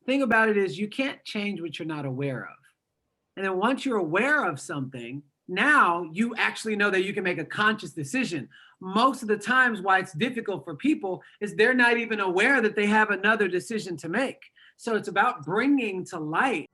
thing about it is you can't change what you're not aware of. And then once you're aware of something, now you actually know that you can make a conscious decision. Most of the times, why it's difficult for people is they're not even aware that they have another decision to make. So it's about bringing to light.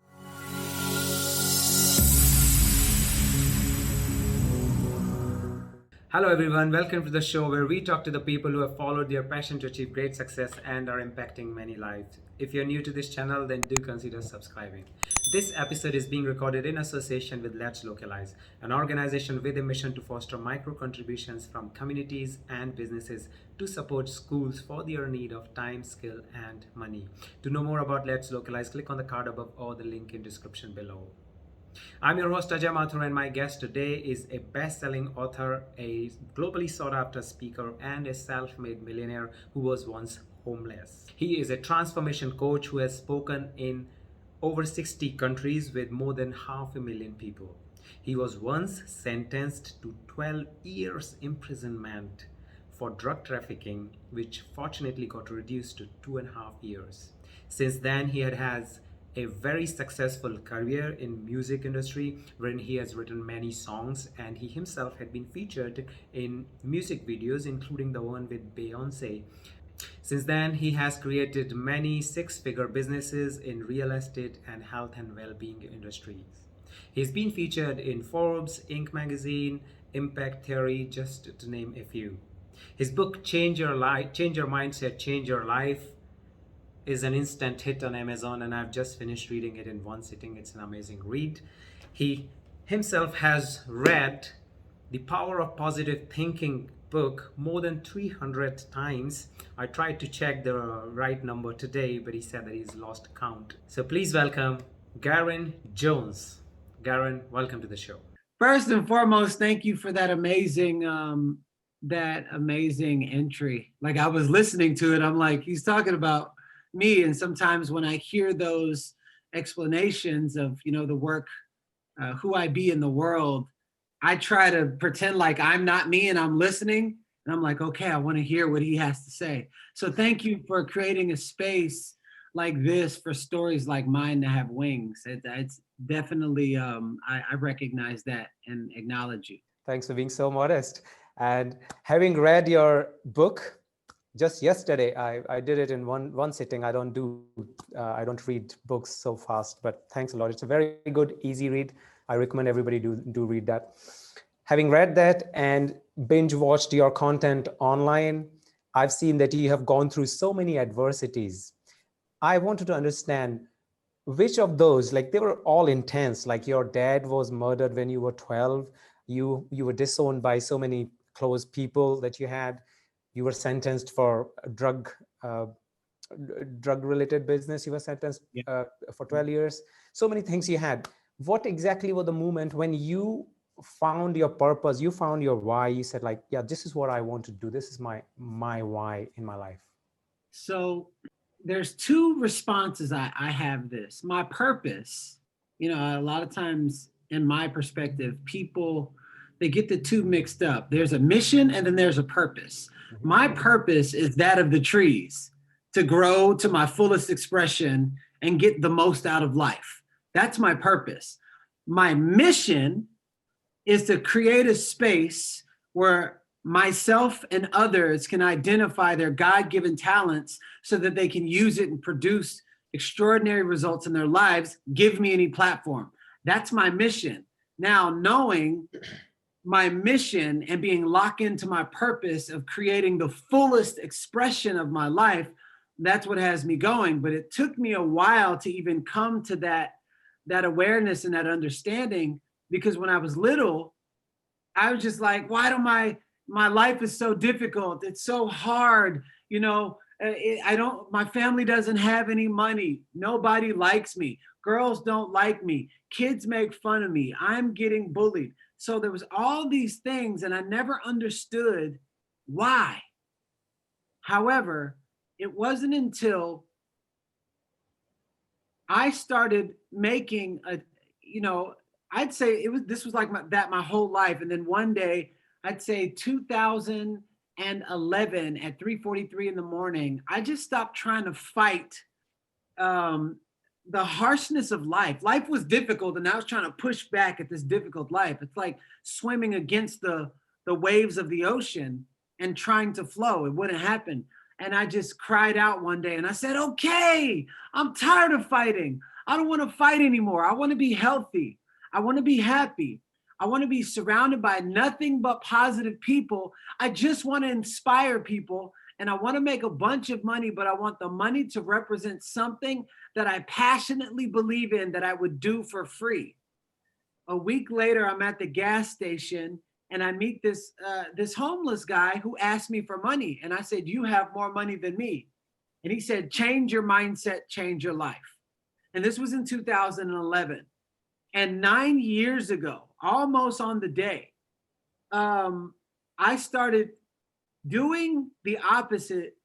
Hello everyone, welcome to the show where we talk to the people who have followed their passion to achieve great success and are impacting many lives. If you're new to this channel, then do consider subscribing. This episode is being recorded in association with Let's Localize, an organization with a mission to foster micro contributions from communities and businesses to support schools for their need of time, skill, and money. To know more about Let's Localize, click on the card above or the link in description below. I'm your host Ajay Mathur, and my guest today is a best-selling author, a globally sought-after speaker, and a self-made millionaire who was once homeless. He is a transformation coach who has spoken in over 60 countries with more than 500,000 people. He was once sentenced to 12 years imprisonment for drug trafficking, which fortunately got reduced to 2.5 years. Since then, he has a very successful career in music industry wherein he has written many songs, and he himself had been featured in music videos including the one with Beyonce. Since then, he has created many six-figure businesses in real estate and health and well-being industries. He's been featured in Forbes, Inc. magazine, Impact Theory, just to name a few. His book Change Your Life, Change Your Mindset, Change Your Life is an instant hit on Amazon, and I've just finished reading it in one sitting. It's an amazing read. He himself has read the Power of Positive Thinking book more than 300 times. I tried to check the right number today, but he said that he's lost count. So please welcome Garran Jones. Garran, welcome to the show. First and foremost, thank you for that amazing entry. Like, I was listening to it, I'm like, he's talking about me. And sometimes when I hear those explanations of, the work, who I be in the world, I try to pretend like I'm not me and I'm listening. And I'm like, okay, I want to hear what he has to say. So thank you for creating a space like this for stories like mine to have wings. It's definitely, I recognize that and acknowledge you. Thanks for being so modest. And having read your book, just yesterday, I did it in one sitting. I don't read books so fast, but thanks a lot. It's a very good, easy read. I recommend everybody do read that. Having read that and binge watched your content online, I've seen that you have gone through so many adversities. I wanted to understand which of those, like they were all intense, like your dad was murdered when you were 12. You were disowned by so many close people that you had. You were sentenced for drug-related business. You were sentenced for 12 years. So many things you had. What exactly was the moment when you found your purpose? You found your why. You said, like, yeah, this is what I want to do. This is my why in my life. So there's two responses I have this. My purpose, a lot of times in my perspective, people, they get the two mixed up. There's a mission and then there's a purpose. My purpose is that of the trees, to grow to my fullest expression and get the most out of life. That's my purpose. My mission is to create a space where myself and others can identify their God-given talents so that they can use it and produce extraordinary results in their lives. Give me any platform. That's my mission. Now, knowing my mission and being locked into my purpose of creating the fullest expression of my life, that's what has me going. But it took me a while to even come to that awareness and that understanding, because when I was little, I was just like, why do my life is so difficult? It's so hard. My family doesn't have any money. Nobody likes me. Girls don't like me. Kids make fun of me. I'm getting bullied. So there was all these things, and I never understood why. However, it wasn't until I started making I'd say this was like my whole life. And then one day, I'd say 2011 at 3:43 in the morning, I just stopped trying to fight the harshness of life. Life was difficult, and I was trying to push back at this difficult life. It's like swimming against the waves of the ocean and trying to flow. It wouldn't happen. And I just cried out one day and I said, okay, I'm tired of fighting. I don't want to fight anymore. I want to be healthy. I want to be happy. I want to be surrounded by nothing but positive people. I just want to inspire people, and I want to make a bunch of money, but I want the money to represent something that I passionately believe in that I would do for free. A week later, I'm at the gas station and I meet this homeless guy who asked me for money. And I said, you have more money than me. And he said, change your mindset, change your life. And this was in 2011. And 9 years ago, almost on the day, I started doing the opposite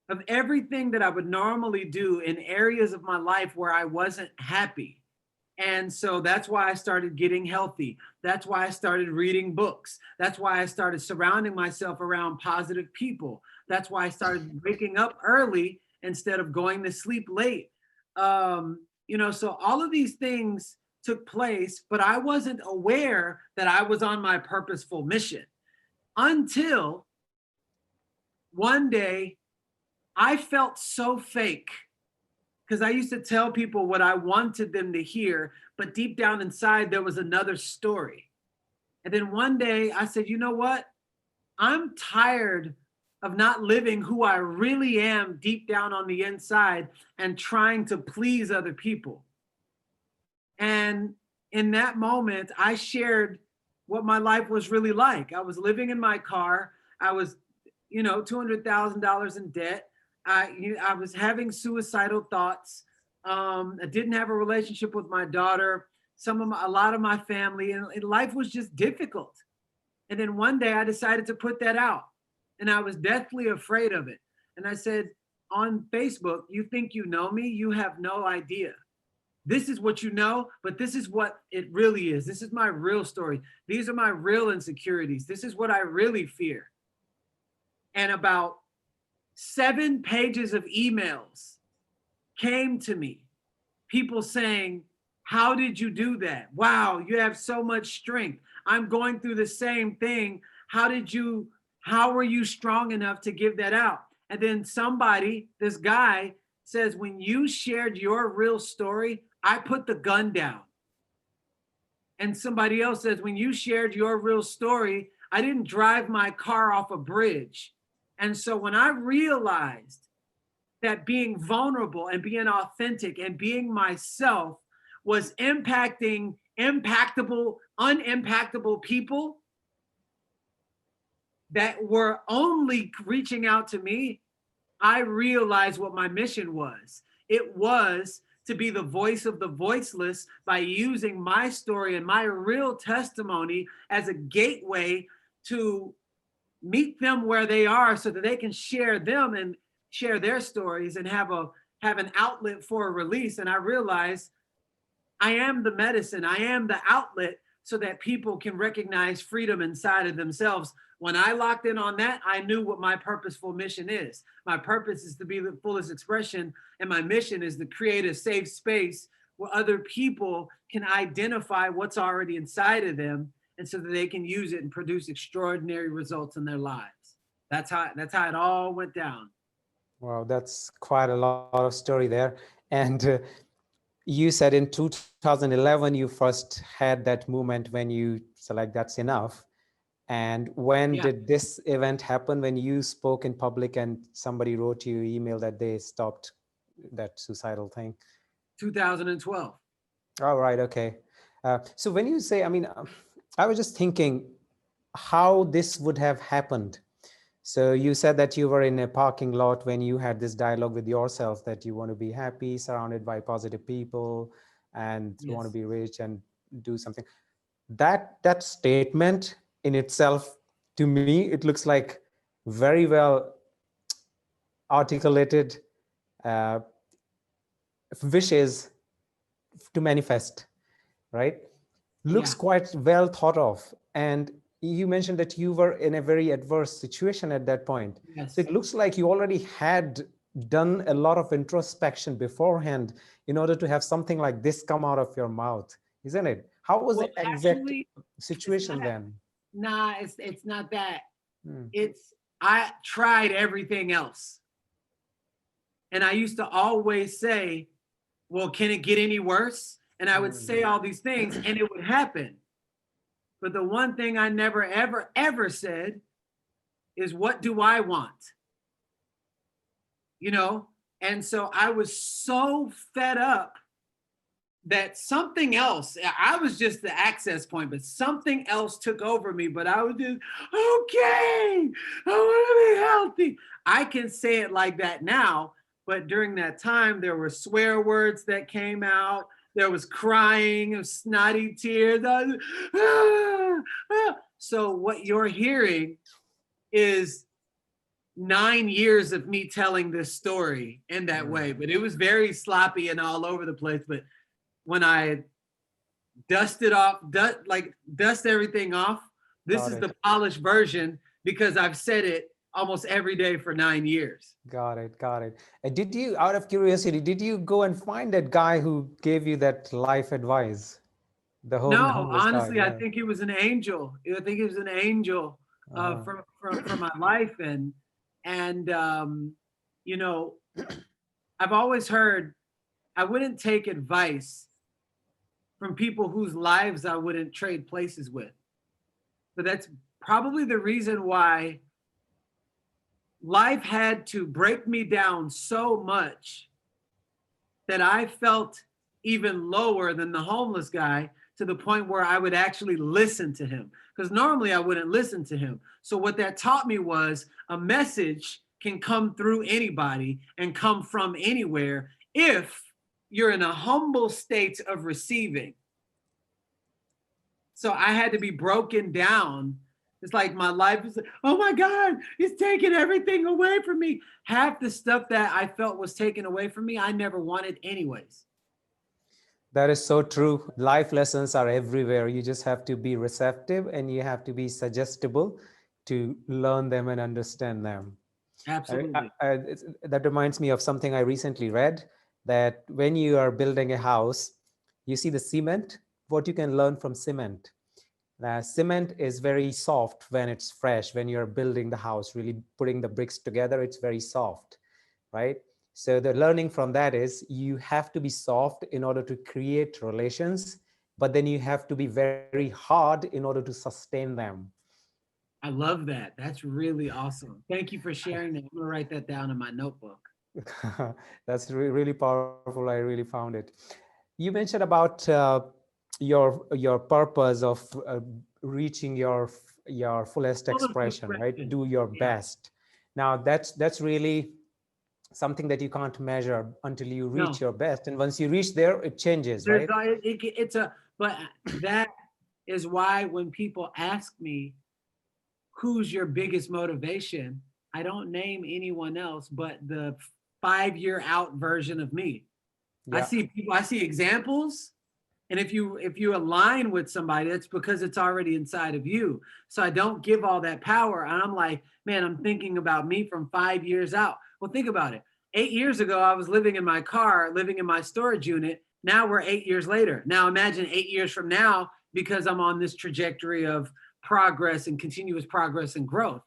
of everything that I would normally do in areas of my life where I wasn't happy. And so that's why I started getting healthy. That's why I started reading books. That's why I started surrounding myself around positive people. That's why I started waking up early instead of going to sleep late. So all of these things took place, but I wasn't aware that I was on my purposeful mission until one day I felt so fake, because I used to tell people what I wanted them to hear, but deep down inside, there was another story. And then one day I said, you know what? I'm tired of not living who I really am deep down on the inside and trying to please other people. And in that moment, I shared what my life was really like. I was living in my car. I was, $200,000 in debt. I was having suicidal thoughts. I didn't have a relationship with my daughter, a lot of my family, and life was just difficult. And then one day I decided to put that out, and I was deathly afraid of it. And I said on Facebook, you think you know me? You have no idea. This is what you know, but this is what it really is. This is my real story. These are my real insecurities. This is what I really fear. And about 7 pages of emails came to me. People saying, how did you do that? Wow, you have so much strength. I'm going through the same thing. How were you strong enough to give that out? And then this guy says, when you shared your real story, I put the gun down. And somebody else says, when you shared your real story, I didn't drive my car off a bridge. And so when I realized that being vulnerable and being authentic and being myself was impacting unimpactable people that were only reaching out to me, I realized what my mission was. It was to be the voice of the voiceless by using my story and my real testimony as a gateway to meet them where they are so that they can share them and share their stories and have an outlet for a release. And I realized I am the medicine. I am the outlet so that people can recognize freedom inside of themselves. When I locked in on that, I knew what my purposeful mission is. My purpose is to be the fullest expression, and my mission is to create a safe space where other people can identify what's already inside of them, and so that they can use it and produce extraordinary results in their lives. That's how it all went down. Wow, that's quite a lot of story there. And you said in 2011 you first had that moment when you said, that's enough. And when did this event happen, when you spoke in public and somebody wrote you email that they stopped that suicidal thing? 2012. All right. Okay. So when you say, I was just thinking how this would have happened. So you said that you were in a parking lot when you had this dialogue with yourself that you want to be happy, surrounded by positive people, and you want to be rich and do something. That statement in itself, to me, it looks like very well articulated wishes to manifest, right? Looks quite well thought of. And you mentioned that you were in a very adverse situation at that point. Yes. So it looks like you already had done a lot of introspection beforehand in order to have something like this come out of your mouth, isn't it? How was Well, the exact actually, it's situation not. then? Nah, it's not that. Hmm. It's I tried everything else, and I used to always say, "Well, can it get any worse?" And I would say Hmm. all these things, and it would happen. But the one thing I never, ever, ever said is, "What do I want?" You know. And so I was so fed up that something else, I was just the access point, but something else took over me. But I was just, okay, I want to be healthy. I can say it like that now, but during that time, there were swear words that came out. There was crying of snotty tears. Ah, ah. So what you're hearing is 9 years of me telling this story in that way, Hmm. but it was very sloppy and all over the place. But when I dust it off, dust everything off. This Got is the it. polished version because I've said it almost every day for 9 years. Got it. Got it. Did you, out of curiosity, did you go and find that guy who gave you that life advice? The No, homeless guy. honestly, I Yeah. think it was an angel. I think it was an angel Uh-huh. for my life, and you know, I've always heard I wouldn't take advice from people whose lives I wouldn't trade places with. But that's probably the reason why life had to break me down so much that I felt even lower than the homeless guy to the point where I would actually listen to him. Because normally I wouldn't listen to him. So, what that taught me was a message can come through anybody and come from anywhere if you're in a humble state of receiving. So I had to be broken down. It's like my life is like, oh my God, he's taking everything away from me. Half the stuff that I felt was taken away from me, I never wanted anyways. That is so true. Life lessons are everywhere. You just have to be receptive and you have to be suggestible to learn them and understand them. Absolutely. That reminds me of something I recently read, that when you are building a house, you see the cement, what you can learn from cement. Cement is very soft when it's fresh, when you're building the house, really putting the bricks together, it's very soft, right? So the learning from that is you have to be soft in order to create relations, but then you have to be very hard in order to sustain them. I love that. That's really awesome. Thank you for sharing that. I'm going to write that down in my notebook. That's really powerful. I really found it. You mentioned about your purpose of reaching your fullest Fullest expression, right? expression. Do your Yeah. best. Now that's really something that you can't measure until you reach No, your best, and once you reach there, it changes, there's right? it's a, but that is why when people ask me, who's your biggest motivation? I don't name anyone else but the 5 year out version of me. I Yeah, see people, I see examples. And if you align with somebody, that's because it's already inside of you. So I don't give all that power. And I'm like, man, I'm thinking about me from 5 years out. Well, think about it. 8 years ago, I was living in my car, living in my storage unit. Now we're 8 years later. Now imagine 8 years from now, because I'm on this trajectory of progress and continuous progress and growth.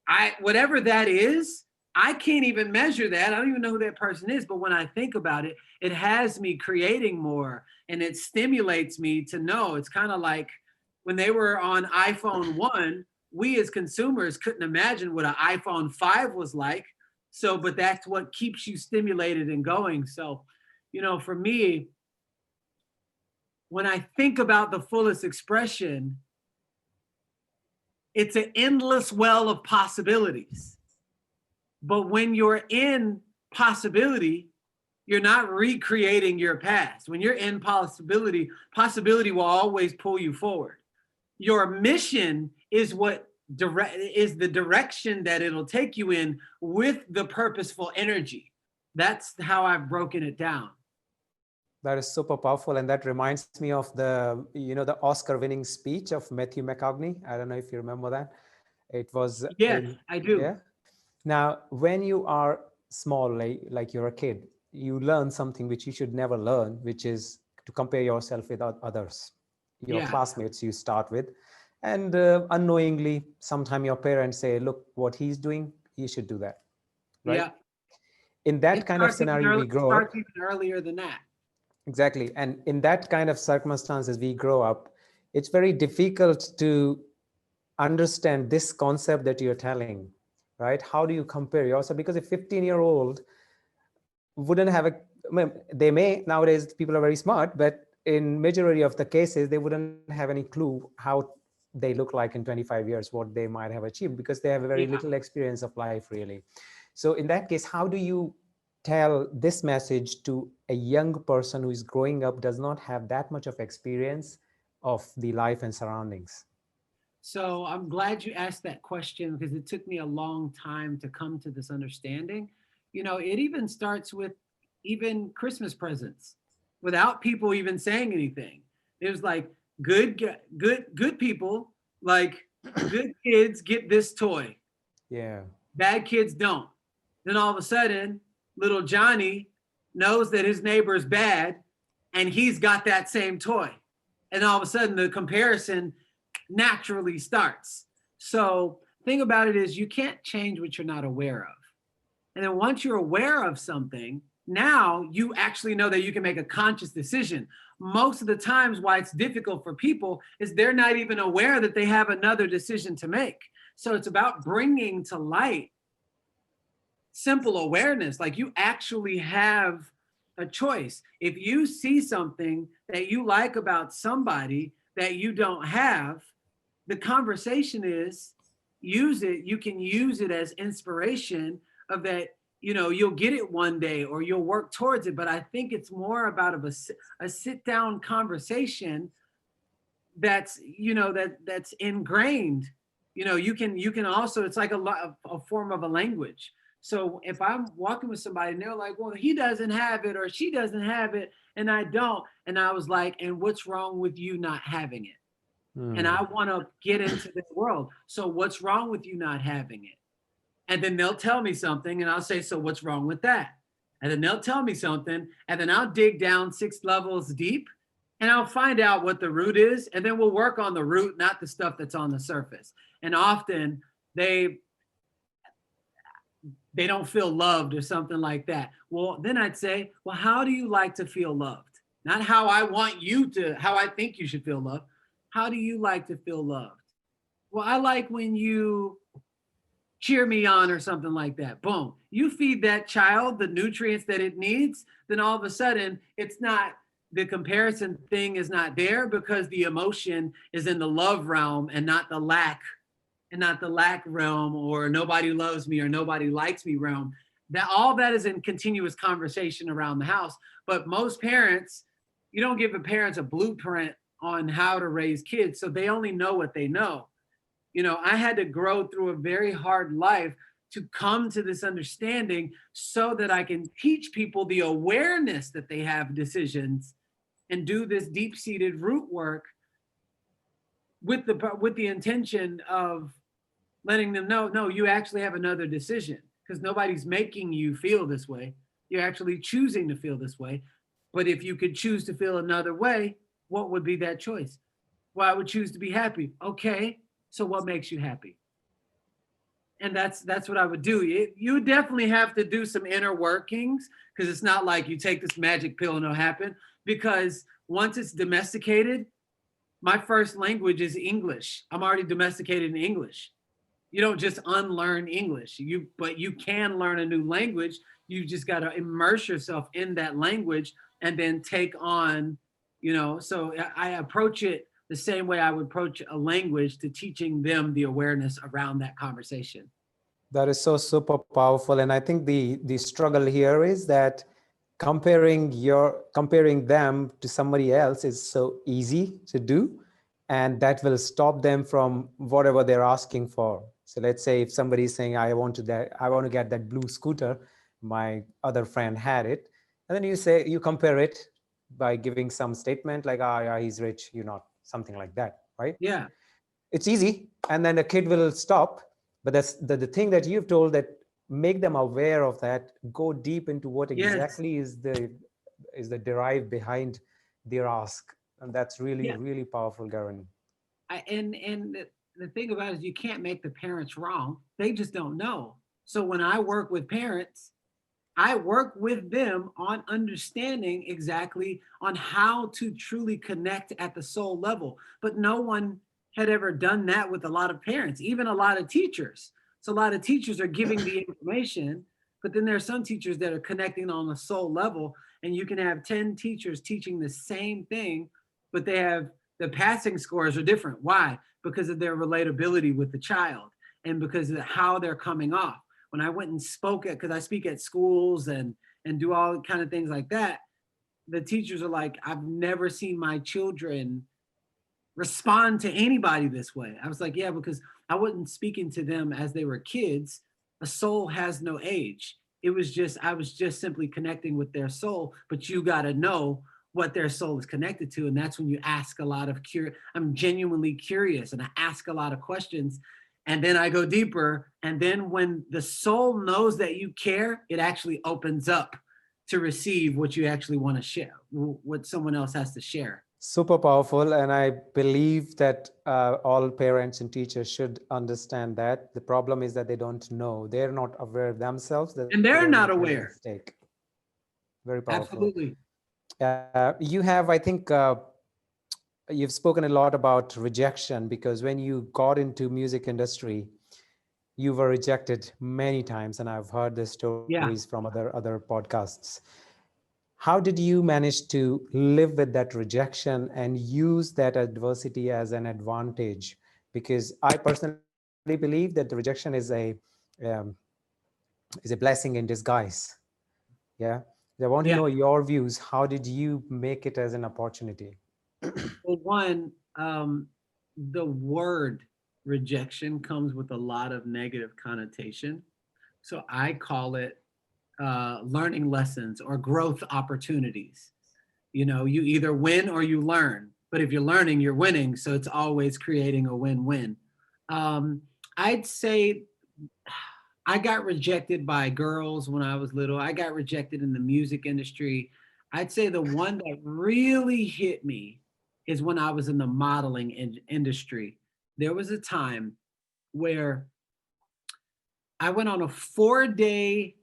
I whatever that is, I can't even measure that. I don't even know who that person is, but when I think about it, it has me creating more and it stimulates me to know. It's kind of like when they were on iPhone 1, we as consumers couldn't imagine what an iPhone 5 was like. So, but that's what keeps you stimulated and going. So, for me, when I think about the fullest expression, it's an endless well of possibilities. But when you're in possibility, you're not recreating your past. When you're in possibility, possibility will always pull you forward. Your mission is what is the direction that it'll take you in with the purposeful energy. That's how I've broken it down. that is super powerful, and that reminds me of the Oscar-winning speech of Matthew McConaughey. I don't know if you remember that. It was Yes, in I do. yeah. Now, when you are small, like you're a kid, you learn something which you should never learn, which is to compare yourself with others, your Yeah. classmates you start with. And unknowingly, sometime your parents say, look, what he's doing, you should do that, right? Yeah. In It that kind of starts even scenario, early, we grow up. starts even earlier than that. Exactly. And in that kind of circumstances, we grow up. It's very difficult to understand this concept that you're telling, right? How do you compare yourself? Because a 15-year-old wouldn't have a, I mean, they may, nowadays people are very smart, but in majority of the cases, they wouldn't have any clue how they look like in 25 years, what they might have achieved, because they have a very Yeah. little experience of life, really. So in that case, how do you tell this message to a young person who is growing up, does not have that much of experience of the life and surroundings? So I'm glad you asked that question because it took me a long time to come to this understanding. It even starts with even Christmas presents without people even saying anything. It was like good people, like good kids get this toy. Yeah. Bad kids don't. Then all of a sudden, little Johnny knows that his neighbor is bad and he's got that same toy. And all of a sudden, the comparison naturally starts. So, thing about it is, you can't change what you're not aware of. And then once you're aware of something, now you actually know that you can make a conscious decision. Most of the times, why it's difficult for people is they're not even aware that they have another decision to make. So it's about bringing to light simple awareness. Like you actually have a choice. If you see something that you like about somebody that you don't have, the conversation is use it. You can use it as inspiration of that, you'll get it one day or you'll work towards it. But I think it's more about a sit down conversation that's that's ingrained. You can also, it's like a form of a language. So if I'm walking with somebody and they're like, well, he doesn't have it or she doesn't have it and I don't, and I was like, and what's wrong with you not having it? And I want to get into their world. So what's wrong with you not having it? And then they'll tell me something and I'll say, so what's wrong with that? And then they'll tell me something and then I'll dig down 6 levels deep and I'll find out what the root is. And then we'll work on the root, not the stuff that's on the surface. And often they don't feel loved or something like that. Well, then I'd say, well, how do you like to feel loved? Not how I want you to, how I think you should feel loved. How do you like to feel loved? Well, I like when you cheer me on or something like that. Boom. You feed that child the nutrients that it needs, then all of a sudden it's not, the comparison thing is not there because the emotion is in the love realm and not the lack realm, or nobody loves me or nobody likes me realm. That all that is in continuous conversation around the house. But most parents, you don't give the parents a blueprint on how to raise kids. So they only know what they know. I had to grow through a very hard life to come to this understanding so that I can teach people the awareness that they have decisions and do this deep-seated root work with the intention of letting them know, no, you actually have another decision because nobody's making you feel this way. You're actually choosing to feel this way. But if you could choose to feel another way, what would be that choice? Well, I would choose to be happy. Okay, so what makes you happy? And that's what I would do. You definitely have to do some inner workings because it's not like you take this magic pill and it'll happen. Because once it's domesticated, my first language is English. I'm already domesticated in English. You don't just unlearn English. But you can learn a new language. You just got to immerse yourself in that language and then take on, so I approach it the same way I would approach a language, to teaching them the awareness around that conversation. That is so super powerful. And I think the struggle here is that comparing them to somebody else is so easy to do, and that will stop them from whatever they're asking for. So let's say if somebody is saying, I want to get that blue scooter, my other friend had it, and then you compare it by giving some statement like, yeah, he's rich, you're not, something like that, right? Yeah. It's easy, and then the kid will stop. But that's the thing that you've told, that make them aware of that, go deep into what Yes. exactly is the derive behind their ask. And that's really, Yeah. really powerful, Garran. And the thing about it is you can't make the parents wrong. They just don't know. So when I work with parents, I work with them on understanding exactly on how to truly connect at the soul level. But no one had ever done that with a lot of parents, even a lot of teachers. So a lot of teachers are giving the information, but then there are some teachers that are connecting on the soul level. And you can have 10 teachers teaching the same thing, but they have the passing scores are different. Why? Because of their relatability with the child and because of how they're coming off. When I went and spoke at, because I speak at schools and do all kind of things like that, the teachers are like, I've never seen my children respond to anybody this way. I was like, yeah, because I wasn't speaking to them as they were kids. A soul has no age. It was just, I was just simply connecting with their soul, but you got to know what their soul is connected to. And that's when you ask a lot of I'm genuinely curious and I ask a lot of questions. And then I go deeper. And then when the soul knows that you care, it actually opens up to receive what you actually want to share, what someone else has to share. Super powerful. And I believe that all parents and teachers should understand that. The problem is that they don't know. They're not aware themselves that And they're they're making not a aware. mistake. Very powerful. Absolutely. You have, I think, you've spoken a lot about rejection, because when you got into music industry, you were rejected many times, and I've heard the Yeah. stories from other podcasts. How did you manage to live with that rejection and use that adversity as an advantage? Because I personally believe that the rejection um, is a blessing in disguise. Yeah. I want to Yeah. know your views. How did you make it as an opportunity? Well, one, the word rejection comes with a lot of negative connotation. So I call it learning lessons or growth opportunities. You know, you either win or you learn. But if you're learning, you're winning. So it's always creating a win-win. Um, I'd say I got rejected by girls when I was little. I got rejected in the music industry. I'd say the one that really hit me is when I was in the modeling industry. There was a time where I went on a 4-day,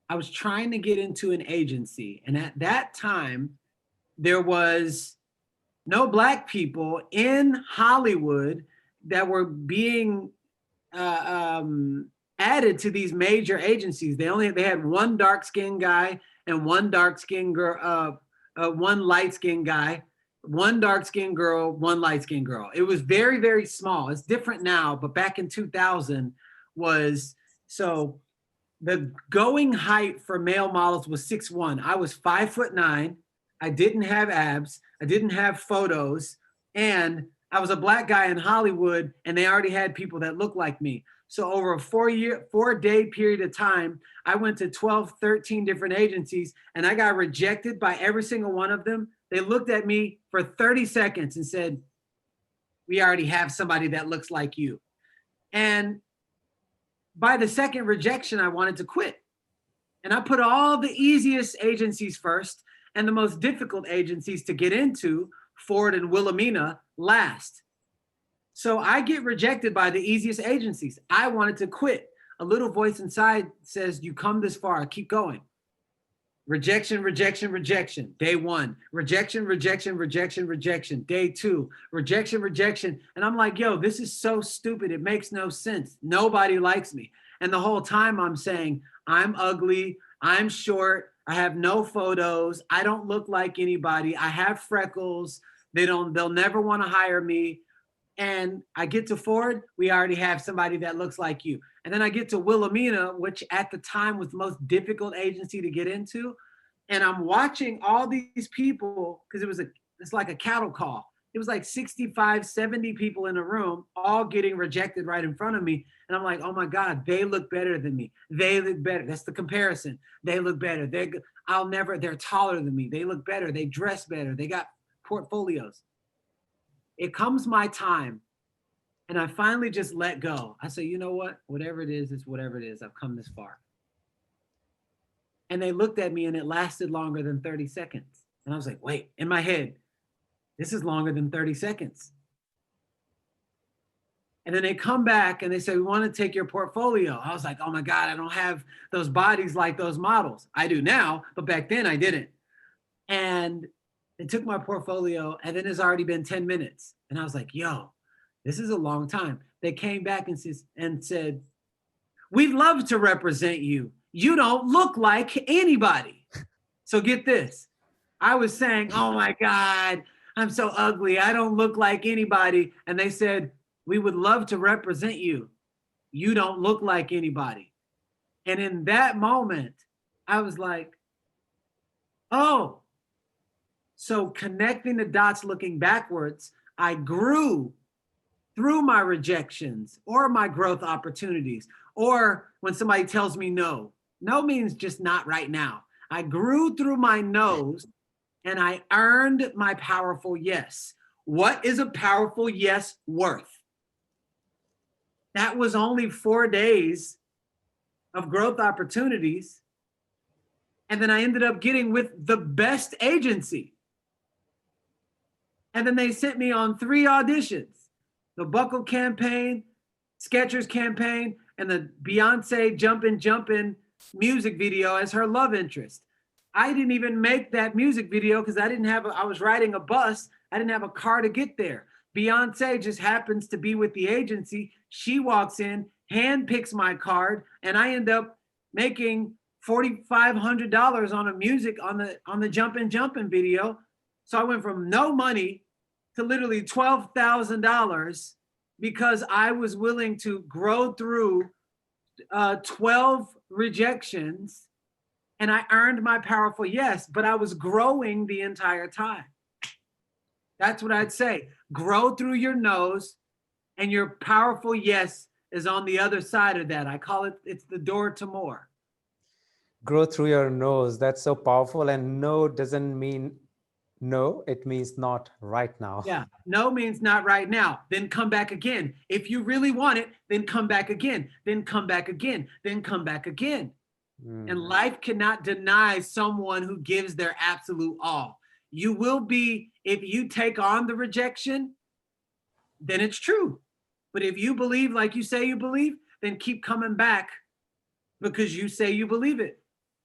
I was trying to get into an agency. And at that time, there was no Black people in Hollywood that were being added to these major agencies. They had one dark skinned guy and one dark skinned girl, one light skinned guy, one dark skinned girl, one light skinned girl. It was very, very small. It's different now, but back in 2000 was so the going height for male models was 6'1". I was 5'9". I didn't have abs. I didn't have photos. And I was a Black guy in Hollywood, and they already had people that looked like me. So over a 4-day period of time, I went to 12, 13 different agencies, and I got rejected by every single one of them. They looked at me for 30 seconds and said, we already have somebody that looks like you. And by the second rejection, I wanted to quit. And I put all the easiest agencies first and the most difficult agencies to get into, Ford and Wilhelmina, last. So I get rejected by the easiest agencies. I wanted to quit. A little voice inside says, you come this far, keep going. Rejection, rejection, rejection. Day 1. Rejection, rejection, rejection, rejection. Day 2. Rejection, rejection. And I'm like, yo, this is so stupid. It makes no sense. Nobody likes me. And the whole time I'm saying, I'm ugly. I'm short. I have no photos. I don't look like anybody. I have freckles. They'll never want to hire me. And I get to Ford, we already have somebody that looks like you. And then I get to Wilhelmina, which at the time was the most difficult agency to get into. And I'm watching all these people, because it's like a cattle call. It was like 65, 70 people in a room, all getting rejected right in front of me. And I'm like, oh my God, they look better than me. They look better. That's the comparison. They look better. They're taller than me. They look better. They dress better. They got portfolios. It comes my time. And I finally just let go. I say, you know what? Whatever it is, it's whatever it is. I've come this far. And they looked at me and it lasted longer than 30 seconds. And I was like, wait, in my head, this is longer than 30 seconds. And then they come back and they say, we want to take your portfolio. I was like, oh my God, I don't have those bodies like those models. I do now, but back then I didn't. And they took my portfolio and then it's already been 10 minutes. And I was like, yo, this is a long time. They came back and said, we'd love to represent you. You don't look like anybody. So get this. I was saying, oh my God, I'm so ugly. I don't look like anybody. And they said, we would love to represent you. You don't look like anybody. And in that moment, I was like, oh, so connecting the dots, looking backwards, I grew through my rejections or my growth opportunities, or when somebody tells me no. No means just not right now. I grew through my no's and I earned my powerful yes. What is a powerful yes worth? That was only 4 days of growth opportunities. And then I ended up getting with the best agency. And then they sent me on 3 auditions, the Buckle campaign, Skechers campaign, and the Beyonce Jumpin' music video as her love interest. I didn't even make that music video because I was riding a bus. I didn't have a car to get there. Beyonce just happens to be with the agency. She walks in, hand picks my card, and I end up making $4,500 on a music on the Jumpin' video. So I went from no money to literally $12,000 because I was willing to grow through 12 rejections, and I earned my powerful yes, but I was growing the entire time. That's what I'd say. Grow through your no's, and your powerful yes is on the other side of that. I call it's the door to more. Grow through your no's. That's so powerful. And no doesn't mean no, it means not right now. Yeah, no means not right now. Then come back again. If you really want it, then come back again. Then come back again. Then come back again. And life cannot deny someone who gives their absolute all. You will be, if you take on the rejection, then it's true. But if you believe like you say you believe, then keep coming back because you say you believe it.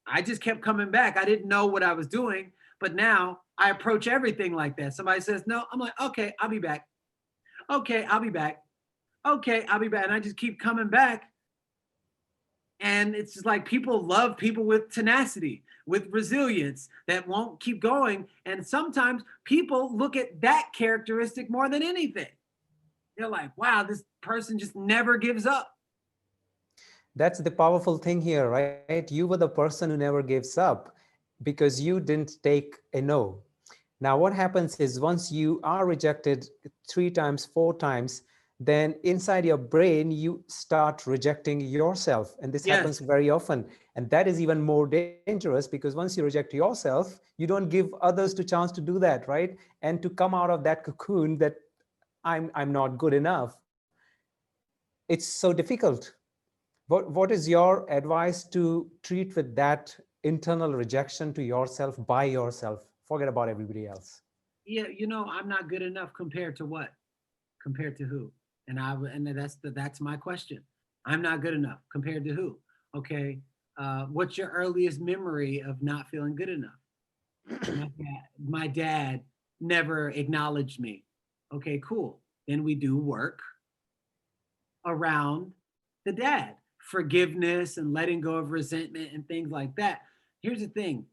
I just kept coming back. I didn't know what I was doing, but now I approach everything like that. Somebody says no, I'm like, okay, I'll be back. Okay, I'll be back. Okay, I'll be back. And I just keep coming back. And it's just like people love people with tenacity, with resilience that won't keep going. And sometimes people look at that characteristic more than anything. They're like, wow, this person just never gives up. That's the powerful thing here, right? You were the person who never gives up because you didn't take a no. Now, what happens is once you are rejected 3 times, 4 times, then inside your brain, you start rejecting yourself. And this happens very often. And that is even more dangerous because once you reject yourself, you don't give others the chance to do that, right? And to come out of that cocoon that I'm not good enough. It's so difficult. What is your advice to treat with that internal rejection to yourself by yourself? Forget about everybody else. Yeah, I'm not good enough compared to what? Compared to who? And that's my question. I'm not good enough compared to who? Okay. What's your earliest memory of not feeling good enough? My dad never acknowledged me. Okay, cool. Then we do work around the dad, forgiveness and letting go of resentment and things like that. Here's the thing.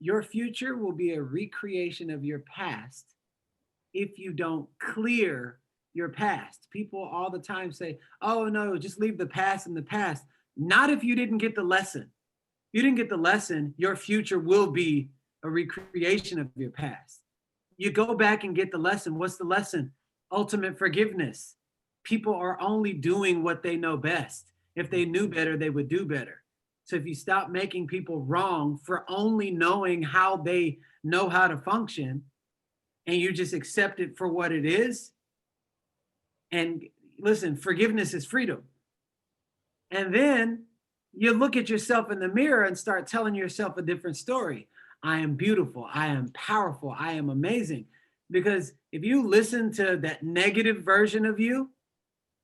Your future will be a recreation of your past if you don't clear your past. People all the time say, oh no, just leave the past in the past. Not if you didn't get the lesson. If you didn't get the lesson, your future will be a recreation of your past. You go back and get the lesson. What's the lesson? Ultimate forgiveness. People are only doing what they know best. If they knew better, they would do better. So if you stop making people wrong for only knowing how they know how to function, and you just accept it for what it is, and listen, forgiveness is freedom. And then you look at yourself in the mirror and start telling yourself a different story. I am beautiful. I am powerful. I am amazing. Because if you listen to that negative version of you,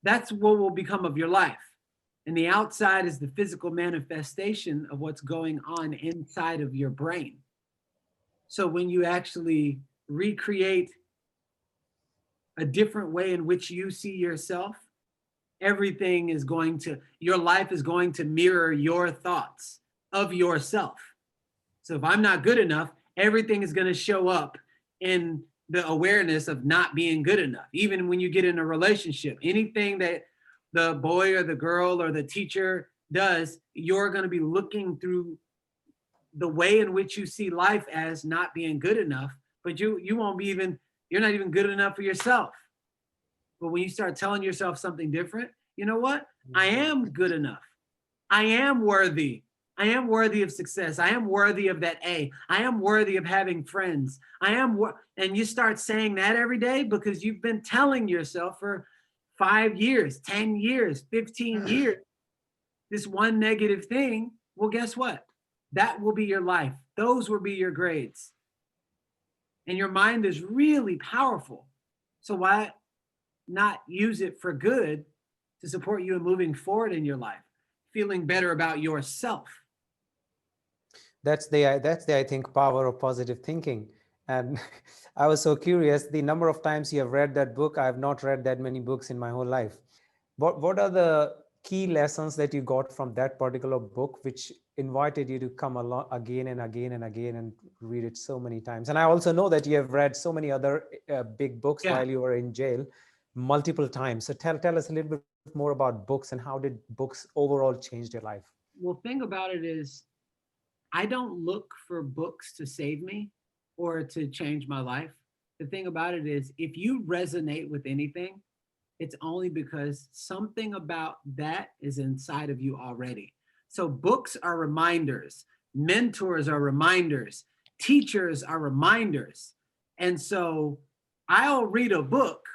that's what will become of your life. And the outside is the physical manifestation of what's going on inside of your brain. So when you actually recreate a different way in which you see yourself, everything is going to, your life is going to mirror your thoughts of yourself. So if I'm not good enough, everything is going to show up in the awareness of not being good enough. Even when you get in a relationship, anything that the boy or the girl or the teacher does, you're going to be looking through the way in which you see life as not being good enough, but you won't be even, you're not even good enough for yourself. But when you start telling yourself something different, you know what? I am good enough. I am worthy. I am worthy of success. I am worthy of that A. I am worthy of having friends. And you start saying that every day because you've been telling yourself for 5 years, 10 years, 15 years, this one negative thing. Well, guess what? That will be your life. Those will be your grades. And your mind is really powerful. So why not use it for good to support you in moving forward in your life, feeling better about yourself? That's the I think power of positive thinking. And I was so curious, the number of times you have read that book. I have not read that many books in my whole life. What are the key lessons that you got from that particular book, which invited you to come along again and again and again and read it so many times? And I also know that you have read so many other big books while you were in jail multiple times. So tell us a little bit more about books and how did books overall change your life? Well, thing about it is, I don't look for books to save me or to change my life. The thing about it is, if you resonate with anything, it's only because something about that is inside of you already. So books are reminders, mentors are reminders, teachers are reminders. And so I'll read a book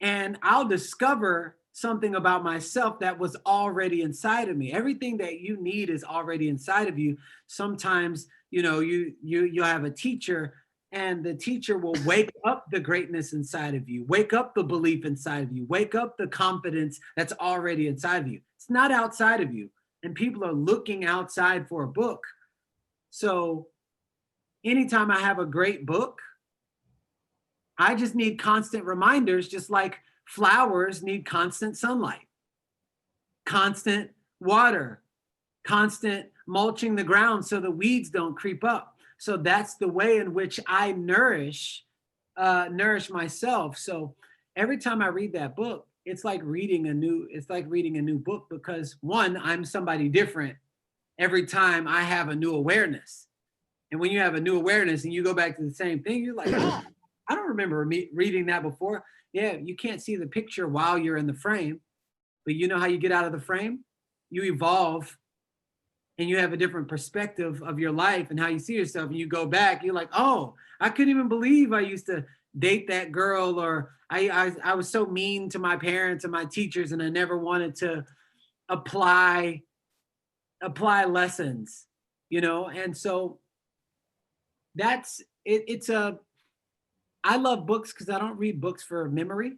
and I'll discover something about myself that was already inside of me. Everything that you need is already inside of you. Sometimes, you'll have a teacher and the teacher will wake up the greatness inside of you, wake up the belief inside of you, wake up the confidence that's already inside of you. It's not outside of you. And people are looking outside for a book. So anytime I have a great book, I just need constant reminders, just like flowers need constant sunlight, constant water, constant mulching the ground so the weeds don't creep up. So that's the way in which I nourish myself. So every time I read that book, it's like reading a new book, because one, I'm somebody different every time I have a new awareness. And when you have a new awareness and you go back to the same thing, you're like, oh, I don't remember reading that before. Yeah, you can't see the picture while you're in the frame, but you know how you get out of the frame? You evolve and you have a different perspective of your life and how you see yourself. And you go back, you're like, oh, I couldn't even believe I used to date that girl, or I was so mean to my parents and my teachers, and I never wanted to apply lessons, And so that's it. I love books because I don't read books for memory.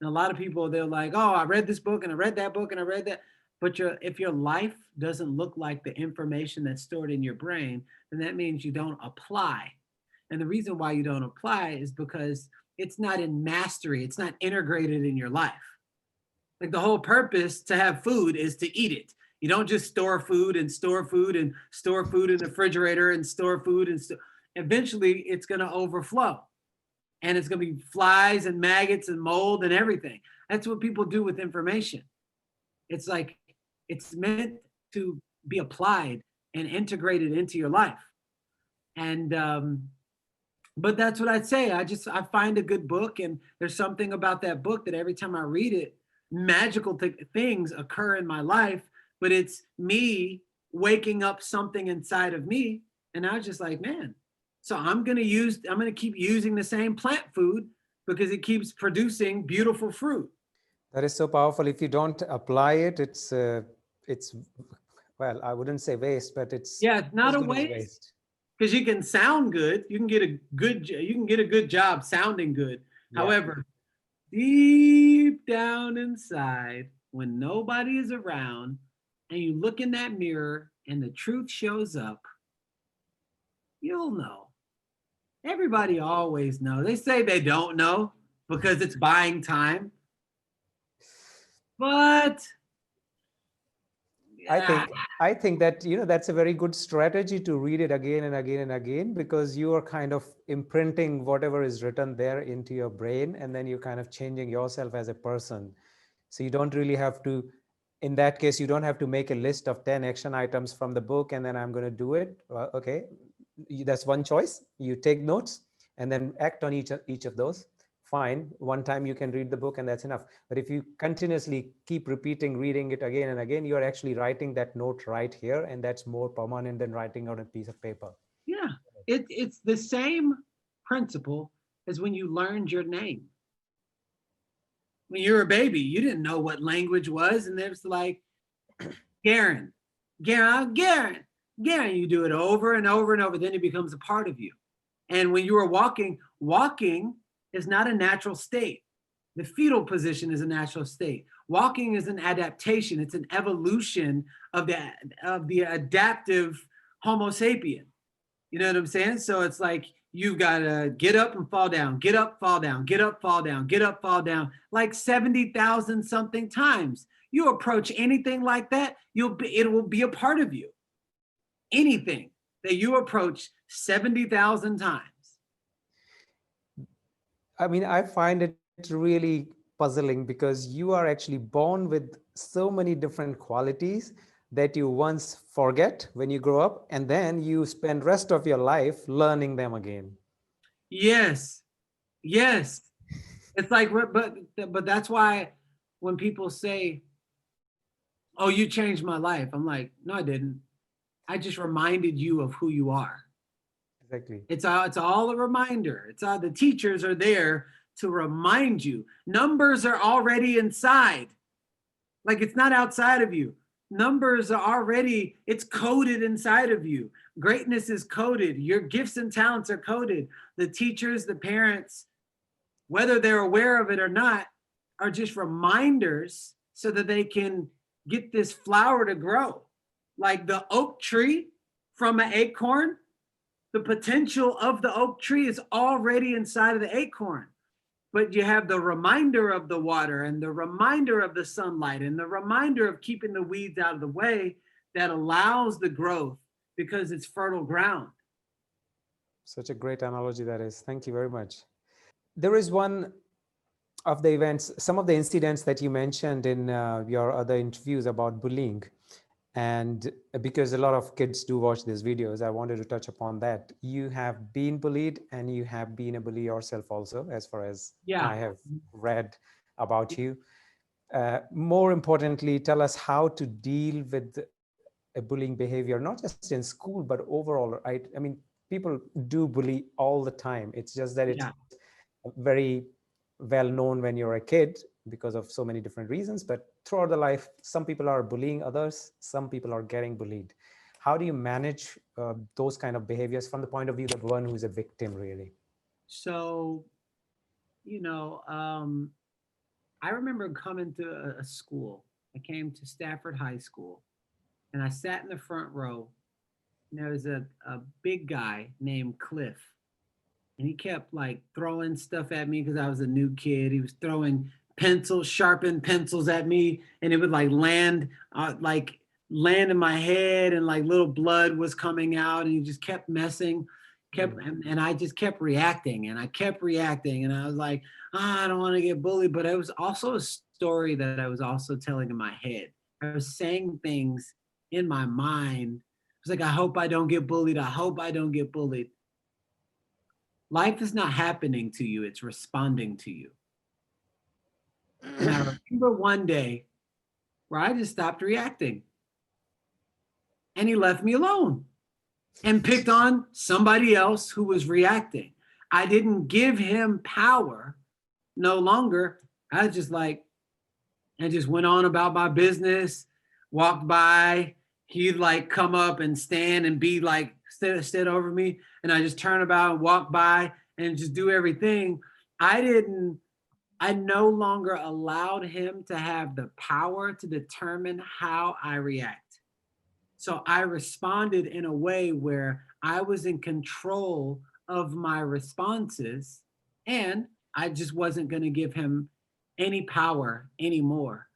And a lot of people, they're like, oh, I read this book and I read that book and I read that. But if your life doesn't look like the information that's stored in your brain, then that means you don't apply. And the reason why you don't apply is because it's not in mastery. It's not integrated in your life. Like the whole purpose to have food is to eat it. You don't just store food and store food and store food in the refrigerator and store food. Eventually it's going to overflow. And it's going to be flies and maggots and mold and everything. That's what people do with information. It's like, it's meant to be applied and integrated into your life. And, but that's what I'd say. I find a good book, and there's something about that book that every time I read it, magical things occur in my life, but it's me waking up something inside of me. And I was just like, man, so I'm going to keep using the same plant food because it keeps producing beautiful fruit. That is so powerful. If you don't apply it, it's well, I wouldn't say waste, but it's Yeah, it's not as a good as waste waste. because you can sound good. You can get a good job sounding good. Yeah. However, deep down inside, when nobody is around and you look in that mirror and the truth shows up, you'll know. Everybody always knows. They say they don't know because it's buying time, but I ah, think I think that that's a very good strategy to read it again and again and again, because you are kind of imprinting whatever is written there into your brain, and then you're kind of changing yourself as a person. So you don't really have to, in that case, you don't have to make a list of 10 action items from the book and then I'm going to do it. Well, okay, that's one choice. You take notes and then act on each of those. Fine, one time you can read the book and that's enough. But if you continuously keep repeating reading it again and again, you're actually writing that note right here, and that's more permanent than writing on a piece of paper. yeah, it's the same principle as when you learned your name. When you were a baby, you didn't know what language was, and there's like Garran, Garran. You do it over and over and over, then it becomes a part of you. And when you are walking is not a natural state. The fetal position is a natural state. Walking is an adaptation. It's an evolution of the adaptive Homo sapien. You know what I'm saying? So it's like you gotta get up and fall down, get up, fall down, get up, fall down, get up, fall down, like 70,000 something times. You approach anything like that, it will be a part of you. Anything that you approach 70,000 times. I mean, I find it really puzzling because you are actually born with so many different qualities that you once forget when you grow up, and then you spend rest of your life learning them again. Yes, yes. It's like, but that's why when people say, "Oh, you changed my life," I'm like, "No, I didn't. I just reminded you of who you are." Exactly. It's all a reminder. It's all the teachers are there to remind you. Numbers are already inside. Like it's not outside of you. Numbers are already, it's coded inside of you. Greatness is coded. Your gifts and talents are coded. The teachers, the parents, whether they're aware of it or not, are just reminders so that they can get this flower to grow. Like the oak tree from an acorn, the potential of the oak tree is already inside of the acorn. But you have the reminder of the water and the reminder of the sunlight and the reminder of keeping the weeds out of the way that allows the growth because it's fertile ground. Such a great analogy that is. Thank you very much. There is one of the events, some of the incidents that you mentioned in your other interviews about bullying. And because a lot of kids do watch these videos, I wanted to touch upon that. You have been bullied and you have been a bully yourself also, as far as Yeah. I have read about you. More importantly, tell us how to deal with a bullying behavior, not just in school, but overall, right? I mean, people do bully all the time. It's just that it's Yeah. very well known when you're a kid because of so many different reasons, but throughout the life, some people are bullying others, some people are getting bullied. How do you manage those kind of behaviors from the point of view of one who's a victim, really? So, you know, I remember coming to a school. I came to Stafford High School and I sat in the front row. And there was a big guy named Cliff. And he kept like throwing stuff at me because I was a new kid. He was throwing pencils, sharpened pencils at me, and it would like land in my head, and like little blood was coming out, and he just kept messing, and I just kept reacting, and I kept reacting, and I was like, I don't want to get bullied, but it was also a story that I was also telling in my head. I was saying things in my mind. It was like, I hope I don't get bullied. I hope I don't get bullied. Life is not happening to you, it's responding to you. And I remember one day where I just stopped reacting and he left me alone and picked on somebody else who was reacting. I didn't give him power no longer. I was just like, and just went on about my business, walked by. He'd like come up and stand and be like, stood over me. And I just turn about and walk by and just do everything. I no longer allowed him to have the power to determine how I react. So I responded in a way where I was in control of my responses, and I just wasn't going to give him any power anymore.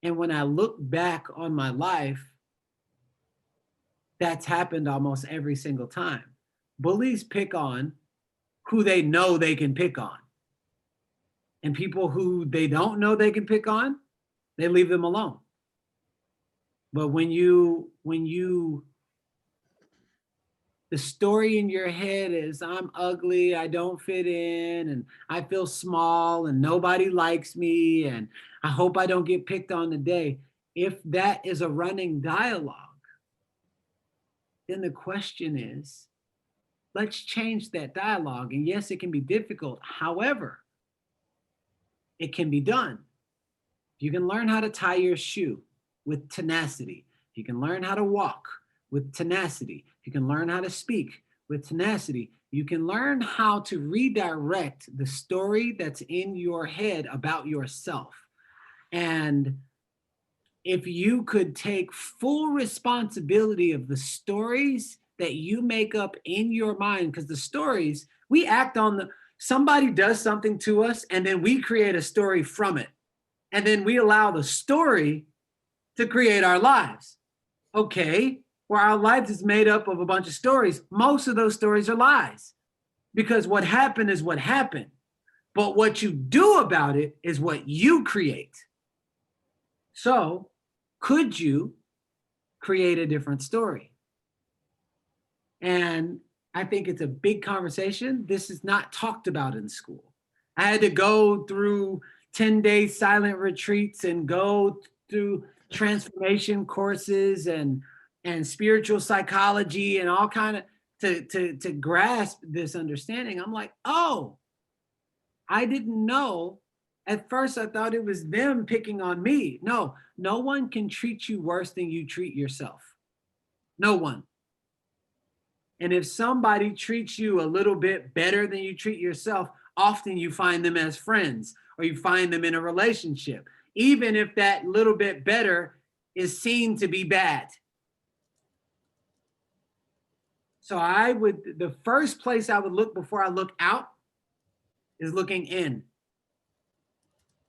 And when I look back on my life, that's happened almost every single time. Bullies pick on who they know they can pick on. And people who they don't know they can pick on, they leave them alone. But the story in your head is, I'm ugly, I don't fit in, and I feel small, and nobody likes me, and I hope I don't get picked on today. If that is a running dialogue, then the question is, let's change that dialogue. And yes, it can be difficult. However, it can be done. You can learn how to tie your shoe with tenacity. You can learn how to walk with tenacity. You can learn how to speak with tenacity. You can learn how to redirect the story that's in your head about yourself. And if you could take full responsibility of the stories that you make up in your mind, because the stories, we act on somebody does something to us, and then we create a story from it. And then we allow the story to create our lives. Okay, well, our lives is made up of a bunch of stories. Most of those stories are lies, because what happened is what happened. But what you do about it is what you create. So, could you create a different story? And I think it's a big conversation. This is not talked about in school. I had to go through 10-day silent retreats and go through transformation courses and spiritual psychology and all kind of to grasp this understanding. I'm like, oh, I didn't know. At first, I thought it was them picking on me. No one can treat you worse than you treat yourself. No one. And if somebody treats you a little bit better than you treat yourself, often you find them as friends or you find them in a relationship, even if that little bit better is seen to be bad. So the first place I would look before I look out is looking in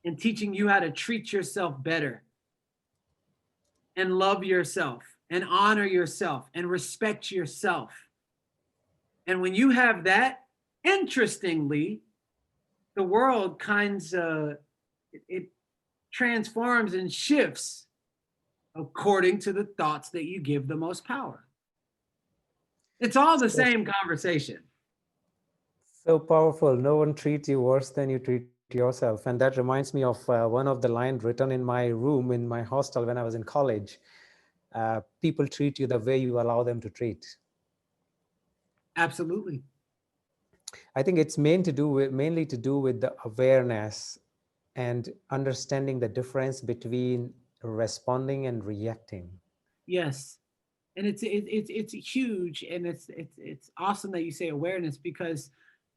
and teaching you how to treat yourself better and love yourself and honor yourself and respect yourself. And when you have that, interestingly, the world it transforms and shifts according to the thoughts that you give the most power. It's all the same conversation. So powerful. No one treats you worse than you treat yourself. And that reminds me of one of the lines written in my room in my hostel when I was in college. People treat you the way you allow them to treat. Absolutely. I think it's mainly to do with the awareness and understanding the difference between responding and reacting. Yes. And it's huge, and it's awesome that you say awareness, because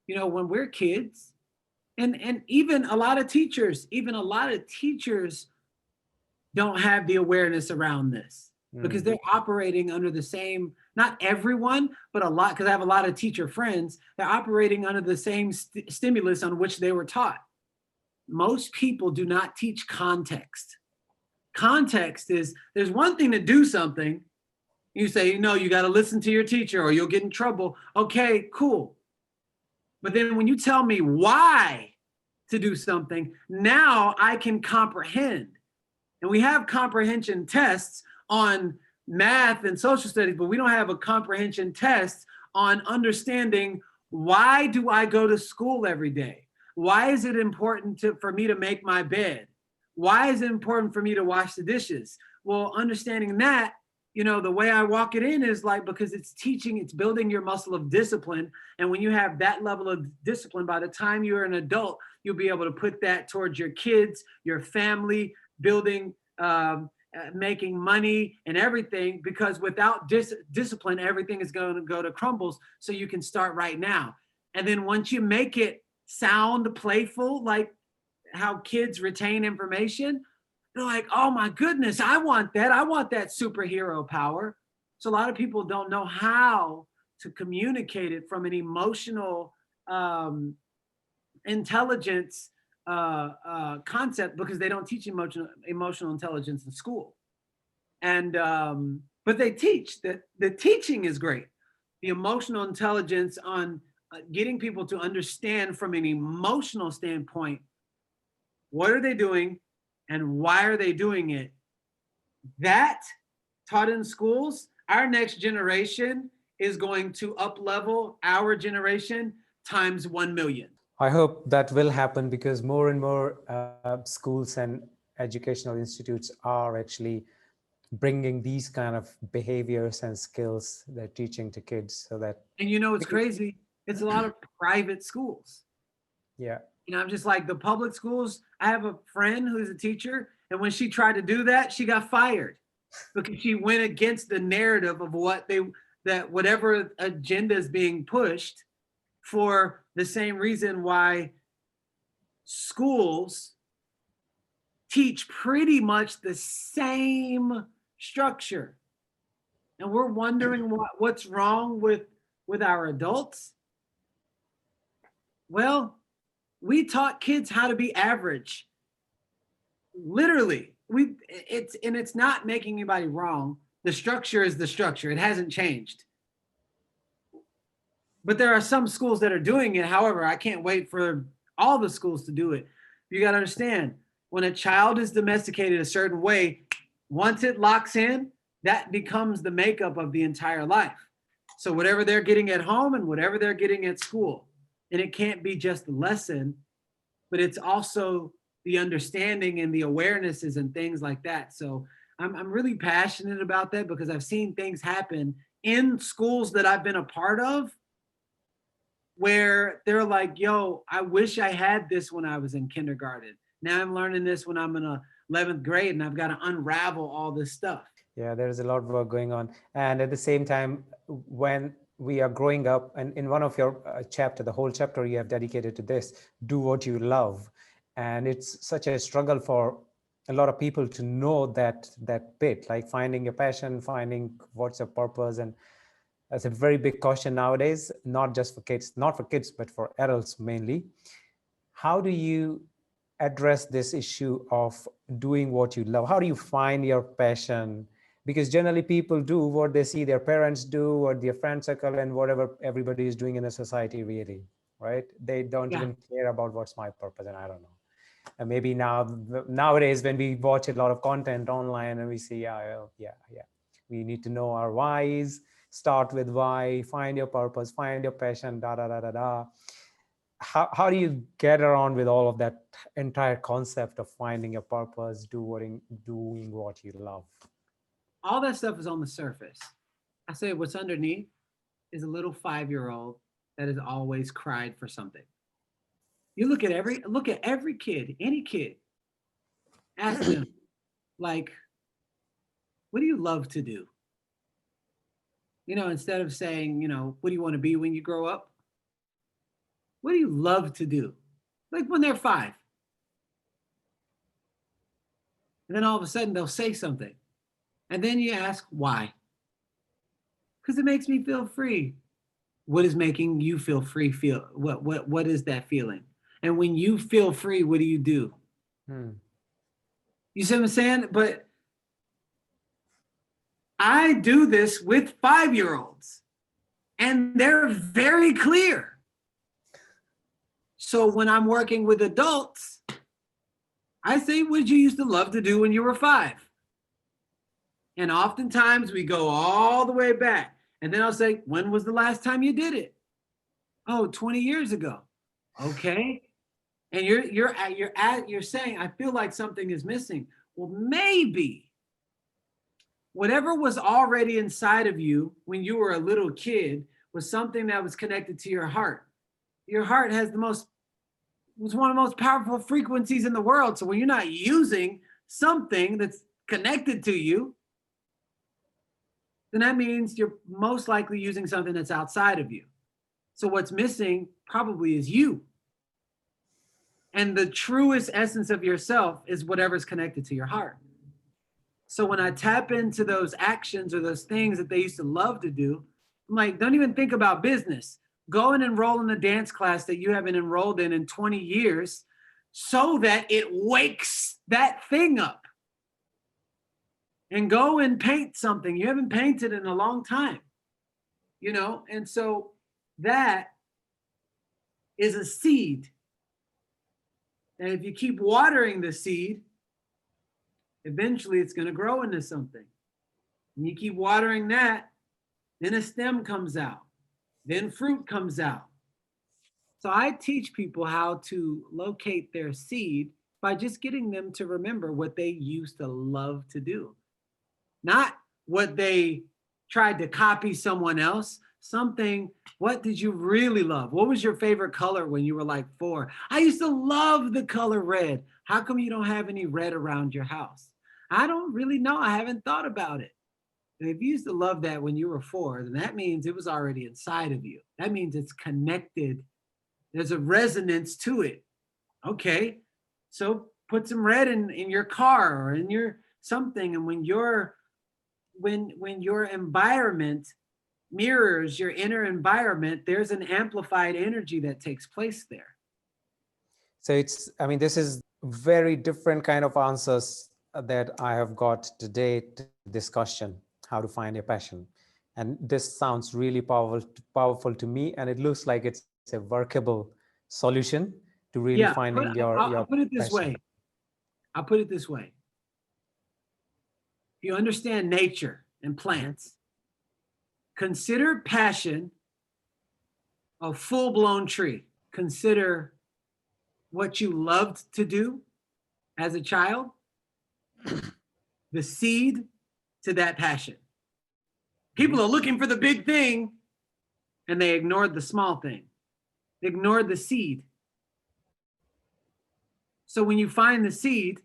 when we're kids, and even a lot of teachers don't have the awareness around this, because they're operating under the same, not everyone, but a lot, because I have a lot of teacher friends, they're operating under the same stimulus on which they were taught. Most people do not teach context. Context is, there's one thing to do something. You say, you got to listen to your teacher or you'll get in trouble. Okay, cool. But then when you tell me why to do something, now I can comprehend. And we have comprehension tests on math and social studies, but we don't have a comprehension test on understanding, why do I go to school every day? Why is it important for me to make my bed? Why is it important for me to wash the dishes? Well, understanding that, the way I walk it in is because it's building your muscle of discipline. And when you have that level of discipline, by the time you're an adult, you'll be able to put that towards your kids, your family, building, making money and everything, because without discipline, everything is going to go to crumbles. So you can start right now. And then once you make it sound playful, like how kids retain information, they're like, oh my goodness, I want that. I want that superhero power. So a lot of people don't know how to communicate it from an emotional intelligence concept, because they don't teach emotional intelligence in school. And but they teach that. The teaching is great. The emotional intelligence on getting people to understand from an emotional standpoint, what are they doing and why are they doing it? That taught in schools, our next generation is going to up level our generation times 1 million. I hope that will happen, because more and more schools and educational institutes are actually bringing these kind of behaviors and skills they're teaching to kids, so that. And you know, it's crazy. It's a lot of private schools. Yeah. You know, I'm just like the public schools. I have a friend who's a teacher, and when she tried to do that, she got fired because she went against the narrative of that whatever agenda is being pushed, for the same reason why schools teach pretty much the same structure. And we're wondering what's wrong with our adults. Well, we taught kids how to be average. Literally. It's not making anybody wrong. The structure is the structure. It hasn't changed. But there are some schools that are doing it. However, I can't wait for all the schools to do it. You got to understand, when a child is domesticated a certain way, once it locks in, that becomes the makeup of the entire life. So whatever they're getting at home and whatever they're getting at school, and it can't be just the lesson, but it's also the understanding and the awarenesses and things like that. So I'm really passionate about that, because I've seen things happen in schools that I've been a part of, where they're like, yo, I wish I had this when I was in kindergarten. Now I'm learning this when I'm in 11th grade, and I've got to unravel all this stuff. Yeah, there is a lot of work going on. And at the same time, when we are growing up, and in one of your the whole chapter you have dedicated to this, do what you love. And it's such a struggle for a lot of people to know that bit, like finding your passion, finding what's your purpose. And that's a very big question nowadays, not just for kids, not for kids, but for adults mainly. How do you address this issue of doing what you love? How do you find your passion? Because generally people do what they see their parents do, or their friend circle, and whatever everybody is doing in the society, really, right? They don't even care about what's my purpose, and I don't know. And maybe nowadays when we watch a lot of content online and we see, we need to know our whys. Start with why, find your purpose, find your passion, da da da da da. How do you get around with all of that entire concept of finding your purpose, doing what you love? All that stuff is on the surface. I say what's underneath is a little 5-year-old that has always cried for something. You look at every kid, any kid, ask them, like, what do you love to do? You know, instead of saying, you know, what do you want to be when you grow up? What do you love to do? Like when they're 5. And then all of a sudden they'll say something. And then you ask why? Because it makes me feel free. What is making you feel free? What is that feeling? And when you feel free, what do you do? You see what I'm saying? But I do this with 5-year-olds, and they're very clear. So when I'm working with adults, I say, what did you used to love to do when you were 5? And oftentimes we go all the way back. And then I'll say, when was the last time you did it? Oh, 20 years ago. Okay. And you're saying, I feel like something is missing. Well, maybe whatever was already inside of you when you were a little kid was something that was connected to your heart. Your heart was one of the most powerful frequencies in the world. So when you're not using something that's connected to you, then that means you're most likely using something that's outside of you. So what's missing probably is you. And the truest essence of yourself is whatever's connected to your heart. So when I tap into those actions or those things that they used to love to do, I'm like, don't even think about business. Go and enroll in the dance class that you haven't enrolled in 20 years so that it wakes that thing up. And go and paint something you haven't painted in a long time, you know? And so that is a seed. And if you keep watering the seed, eventually it's going to grow into something. And you keep watering that, then a stem comes out, then fruit comes out. So I teach people how to locate their seed by just getting them to remember what they used to love to do. Not what they tried to copy someone else. Something, what did you really love? What was your favorite color when you were like 4? I used to love the color red. How come you don't have any red around your house? I don't really know. I haven't thought about it. And if you used to love that when you were 4, then that means it was already inside of you. That means it's connected. There's a resonance to it. Okay, so put some red in your car or in your something. And when your environment mirrors your inner environment, there's an amplified energy that takes place there. So it's, I mean, this is very different kind of answers that I have got today to this question, how to find your passion. And this sounds really powerful to me. And it looks like it's a workable solution to really finding your I'll put it this passion. way. I'll put it this way. If you understand nature and plants, consider passion a full-blown tree. Consider what you loved to do as a child, the seed to that passion. People are looking for the big thing and they ignored the small thing. They ignored the seed. So when you find the seed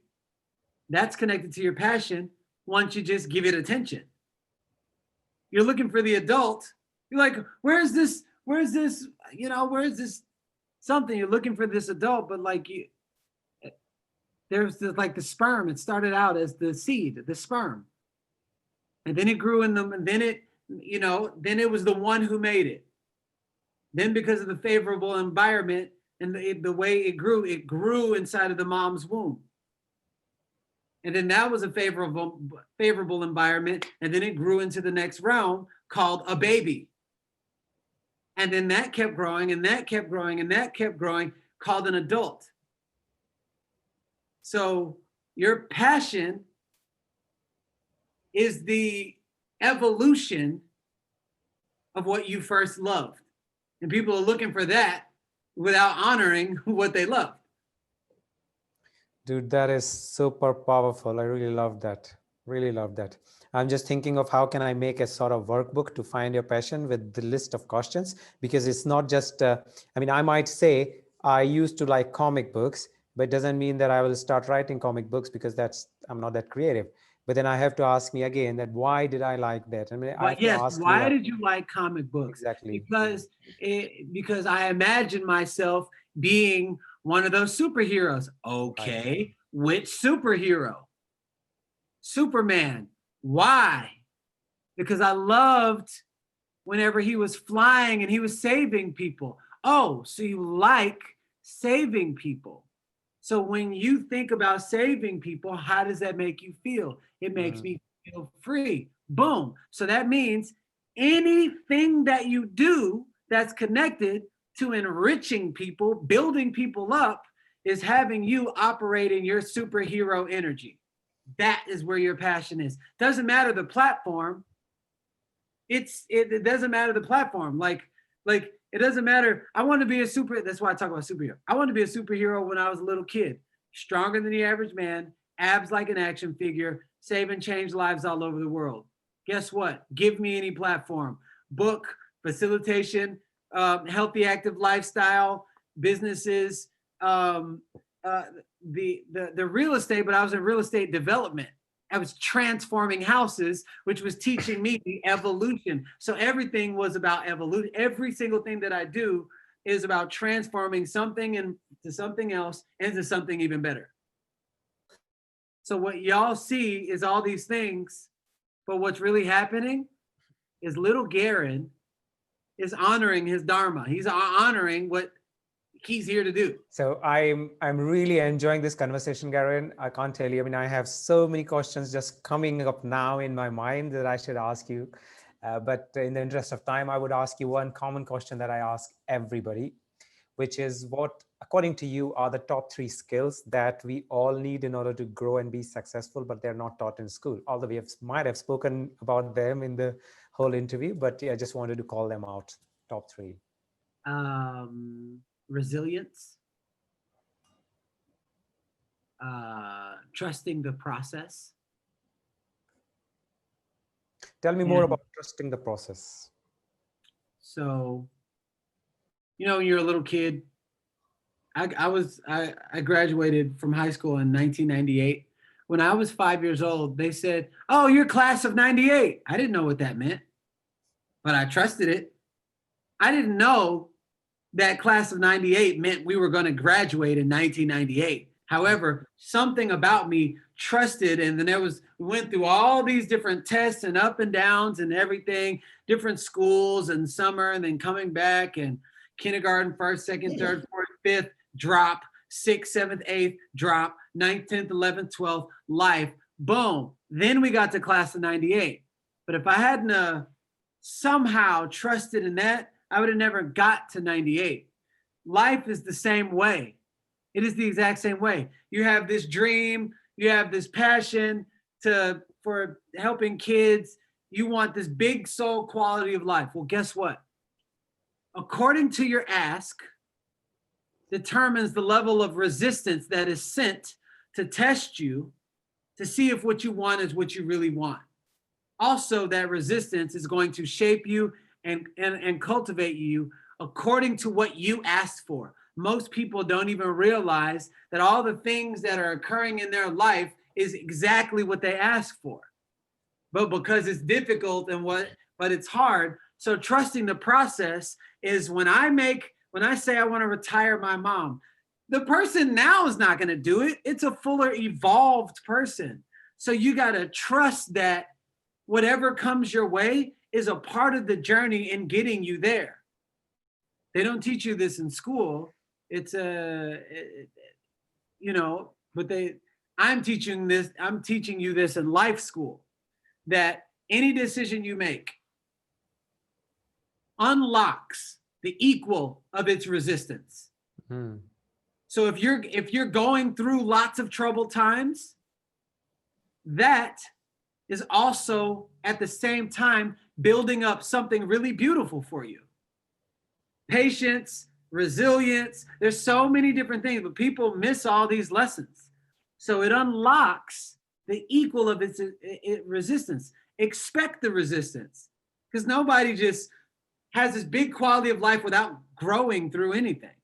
that's connected to your passion, once you just give it attention. You're looking for the adult. You're like, where's this, you know, where's this something? You're looking for this adult, but like there's like the sperm. It started out as the seed, the sperm. And then it grew in them, and then it, you know, then it was the one who made it. Then because of the favorable environment and the way it grew inside of the mom's womb. And then that was a favorable environment. And then it grew into the next realm called a baby. And then that kept growing and that kept growing and that kept growing, called an adult. So your passion is the evolution of what you first loved. And people are looking for that without honoring what they loved. Dude, that is super powerful. I really love that. Really love that. I'm just thinking of how can I make a sort of workbook to find your passion with the list of questions, because it's not just, I mean, I might say I used to like comic books, but it doesn't mean that I will start writing comic books because I'm not that creative. But then I have to ask me again that why did I like that? I mean, I have to ask why did you like comic books? Exactly. Because I imagine myself being one of those superheroes. Okay, right. Which superhero? Superman. Why? Because I loved whenever he was flying and he was saving people. Oh, so you like saving people. So when you think about saving people, how does that make you feel? It makes me feel free. Boom. So that means anything that you do that's connected to enriching people, building people up, is having you operating your superhero energy. That is where your passion is. Doesn't matter the platform. It doesn't matter the platform. Like it doesn't matter. I want to be that's why I talk about superhero. I wanted to be a superhero when I was a little kid. Stronger than the average man, abs like an action figure, save and change lives all over the world. Guess what? Give me any platform. Book, facilitation, healthy, active lifestyle, businesses, the real estate, but I was in real estate development. I was transforming houses, which was teaching me the evolution. So everything was about evolution. Every single thing that I do is about transforming something into something else, into something even better. So what y'all see is all these things, but what's really happening is little Garran is honoring his dharma. He's honoring what he's here to do. So I'm really enjoying this conversation, Garran. I can't tell you. I mean, I have so many questions just coming up now in my mind that I should ask you. But in the interest of time, I would ask you one common question that I ask everybody, which is, what, according to you, are the top 3 skills that we all need in order to grow and be successful, but they're not taught in school? Although we might have spoken about them in the whole interview, but yeah, I just wanted to call them out. Top 3. Resilience, trusting the process. Tell me more about trusting the process. So, when you're a little kid, I graduated from high school in 1998. When I was 5 years old, they said, "Oh, you're class of 98." I didn't know what that meant, but I trusted it. I didn't know that class of 98 meant we were going to graduate in 1998. However, something about me trusted, and then we went through all these different tests and up and downs and everything, different schools and summer, and then coming back and kindergarten, 1st, 2nd, 3rd, 4th, 5th, drop, 6th, 7th, 8th, drop, 9th, 10th, 11th, 12th, life, boom. Then we got to class of 98. But if I hadn't somehow trusted in that, I would have never got to 98. Life is the same way. It is the exact same way. You have this dream, you have this passion for helping kids. You want this big soul quality of life. Well, guess what? According to your ask, determines the level of resistance that is sent to test you to see if what you want is what you really want. Also, that resistance is going to shape you and cultivate you according to what you asked for. Most people don't even realize that all the things that are occurring in their life is exactly what they asked for. But because it's difficult but it's hard. So trusting the process is when I say I want to retire my mom, the person now is not going to do it. It's a fuller evolved person. So you got to trust that whatever comes your way is a part of the journey in getting you there. They don't teach you this in school. I'm teaching you this in life school, that any decision you make unlocks the equal of its resistance. Mm-hmm. So if you're going through lots of troubled times, that is also at the same time building up something really beautiful for you. Patience, resilience, there's so many different things, but people miss all these lessons. So it unlocks the equal of its resistance. Expect the resistance, because nobody just has this big quality of life without growing through anything.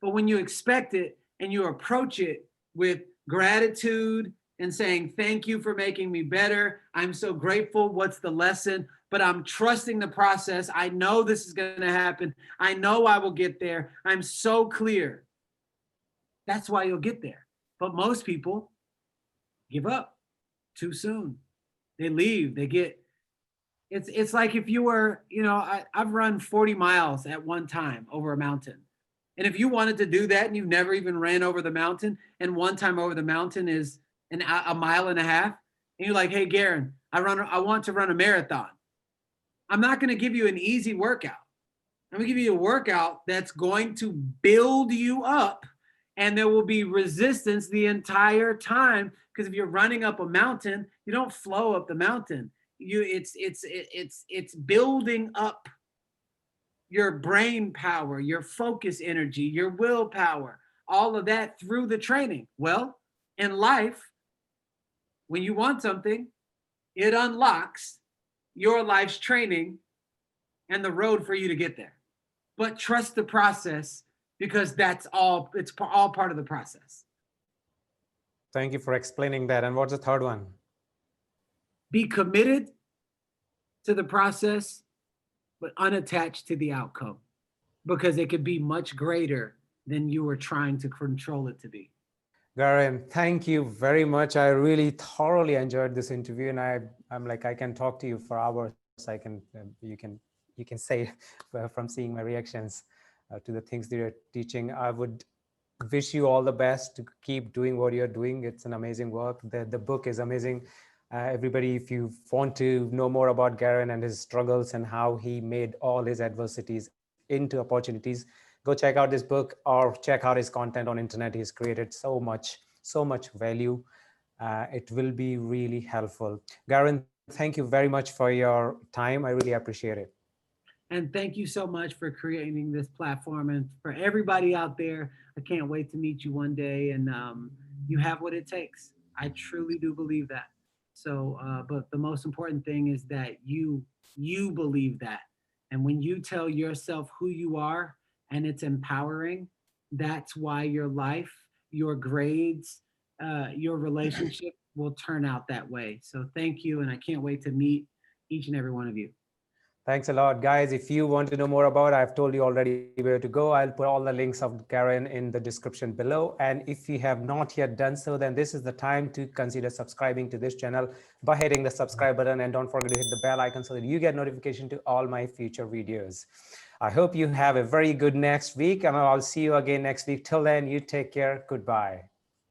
But when you expect it and you approach it with gratitude and saying, thank you for making me better. I'm so grateful. What's the lesson? But I'm trusting the process. I know this is going to happen. I know I will get there. I'm so clear. That's why you'll get there. But most people give up too soon. They leave. It's like if you were, I've run 40 miles at one time over a mountain. And if you wanted to do that and you've never even ran over the mountain, and one time over the mountain is a mile and a half, and you're like, hey, Garran, I want to run a marathon. I'm not going to give you an easy workout. I'm going to give you a workout that's going to build you up, and there will be resistance the entire time. Because if you're running up a mountain, you don't flow up the mountain. It's building up your brain power, your focus energy, your willpower, all of that through the training. Well, in life, when you want something, it unlocks your life's training and the road for you to get there. But trust the process, because that's all, it's all part of the process. Thank you for explaining that. And what's the third one? Be committed to the process, but unattached to the outcome, because it could be much greater than you were trying to control it to be. Garran, thank you very much. I really thoroughly enjoyed this interview, and I'm like, I can talk to you for hours. You can say from seeing my reactions to the things that you're teaching. I would wish you all the best to keep doing what you're doing. It's an amazing work. The book is amazing. Everybody, if you want to know more about Garran and his struggles and how he made all his adversities into opportunities, go check out this book or check out his content on internet. He's created so much value. It will be really helpful. Garran, thank you very much for your time. I really appreciate it. And thank you so much for creating this platform. And for everybody out there, I can't wait to meet you one day. And you have what it takes. I truly do believe that. So, but the most important thing is that you believe that. And when you tell yourself who you are and it's empowering, that's why your life, your grades, your relationship will turn out that way. So thank you. And I can't wait to meet each and every one of you. Thanks a lot, guys. If you want to know more about it, I've told you already where to go. I'll put all the links of Garran in the description below. And if you have not yet done so, then this is the time to consider subscribing to this channel by hitting the subscribe button. And don't forget to hit the bell icon so that you get notification to all my future videos. I hope you have a very good next week, and I'll see you again next week. Till then, you take care. Goodbye.